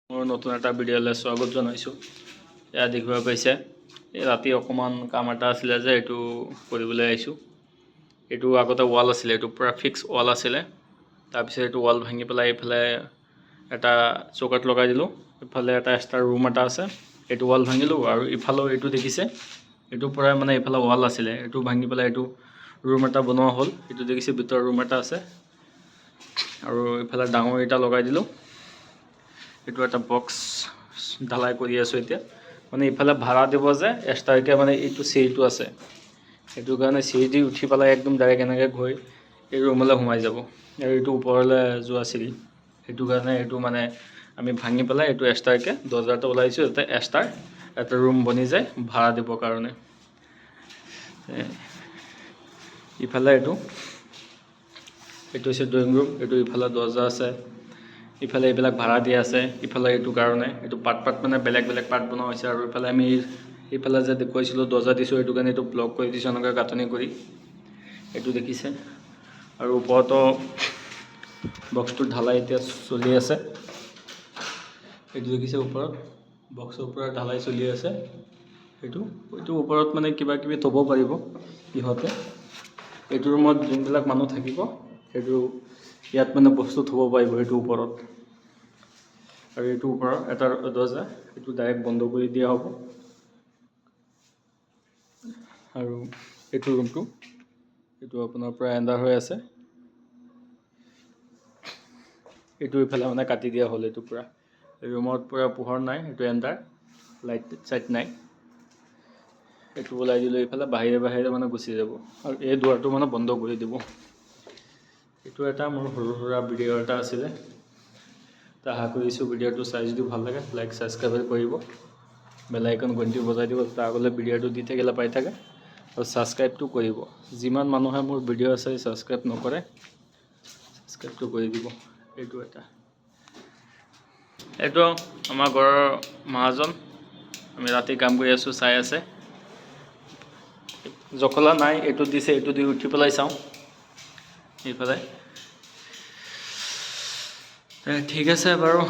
মোৰ নতুন এটা ভিডিঅ'লৈ স্বাগত জনাইছোঁ। এয়া দেখিব পাইছে, এই ৰাতি অকণমান কাম এটা আছিলে যে এইটো কৰিবলৈ আহিছোঁ। এইটো আগতে ৱাল আছিলে, এইটো পূৰা ফিক্স ৱাল আছিলে। তাৰপিছত এইটো ৱাল ভাঙি পেলাই এইফালে এটা চৌকাত লগাই দিলোঁ। ইফালে এটা এক্সট্ৰা ৰুম এটা আছে, এইটো ৱাল ভাঙিলোঁ। আৰু ইফালেও এইটো দেখিছে, এইটো পূৰা মানে এইফালে ৱাল আছিলে, এইটো ভাঙি পেলাই এইটো ৰুম এটা বনোৱা হ'ল। এইটো দেখিছে ভিতৰৰ ৰুম এটা আছে। আৰু ইফালে ডাঙৰ এটা লগাই দিলোঁ। এইটো এটা বক্স ঢালাই কৰি আছোঁ এতিয়া। মানে ইফালে ভাড়া দিব যে এক্সট্ৰাকৈ, মানে এইটো চিৰিটো আছে, সেইটো কাৰণে চিৰি দি উঠি পেলাই একদম ডাইৰেক্ট এনেকৈ গৈ এই ৰুমলৈ সোমাই যাব। আৰু এইটো ওপৰলৈ যোৱা চিৰি, সেইটো কাৰণে এইটো মানে আমি ভাঙি পেলাই এইটো এক্সট্ৰাকৈ দৰ্জাটো ওলাইছোঁ, যাতে এক্সট্ৰা এটা ৰুম বনি যায় ভাড়া দিবৰ কাৰণে। ইফালে এইটো হৈছে ড্ৰয়িং ৰুম, এইটো ইফালে দৰ্জা আছে, ইফালে এইবিলাক ভাড়া দিয়া আছে। ইফালে এইটো কাৰণে এইটো পাৰ্ট মানে বেলেগ বেলেগ পাৰ্ট বনোৱা হৈছে। আৰু ইফালে আমি এইফালে যে দেখুৱাইছিলোঁ দৰ্জা দিছোঁ, এইটো কাৰণে এইটো ব্লক কৰি দিছোঁ এনেকৈ গাঁথনি কৰি, এইটো দেখিছে। আৰু ওপৰতো বক্সটোৰ ঢালাই এতিয়া চলি আছে, এইটো দেখিছে। ওপৰত বক্সৰ ওপৰত ঢালাই চলি আছে। এইটো ওপৰত মানে কিবা কিবি থ'ব পাৰিব ইহঁতে। এইটো ৰুমত যোনবিলাক মানুহ থাকিব, সেইটো ইয়াত মানে বস্তু থ'ব পাৰিব এইটো ওপৰত। আৰু এইটো ওপৰত এটা দৰ্জা, এইটো ডাইৰেক্ট বন্ধ কৰি দিয়া হ'ব। আৰু এইটো ৰুমটো, এইটো আপোনাৰ প্ৰায় এণ্ডাৰ হৈ আছে। এইটো ইফালে মানে কাটি দিয়া হ'ল। এইটো পূৰা ৰুমত পূৰা পোহৰ নাই, এইটো এণ্ডাৰ, লাইট চাইট নাই। এইটো ওলাই দিলোঁ, এইফালে বাহিৰে মানে গুচি যাব। আৰু এই দুৱাৰটো মানে বন্ধ কৰি দিব। এইটো এটা মোৰ সৰু সুৰা ভিডিঅ' এটা আছিলে। আশা কৰিছোঁ ভিডিঅ'টো চাই যদি ভাল লাগে লাইক ছাবস্ক্ৰাইব কৰিব, বেল আইকন ঘণ্টি বজাই দিব, তাৰ আগলৈ ভিডিঅ'টো দি থাকিলে পাই থাকে। আৰু ছাবস্ক্ৰাইবটো কৰিব। যিমান মানুহে মোৰ ভিডিঅ' আছে ছাবস্ক্ৰাইব নকৰে, ছাবস্ক্ৰাইবটো কৰি দিব। এইটো আমাৰ ঘৰৰ মহাজন, আমি ৰাতি কাম কৰি আছোঁ, চাই আছে। জখলা নাই, এইটো দিছে, এইটো দি উঠি পেলাই চাওঁ এইফালে। ঠিক আছে বাৰু।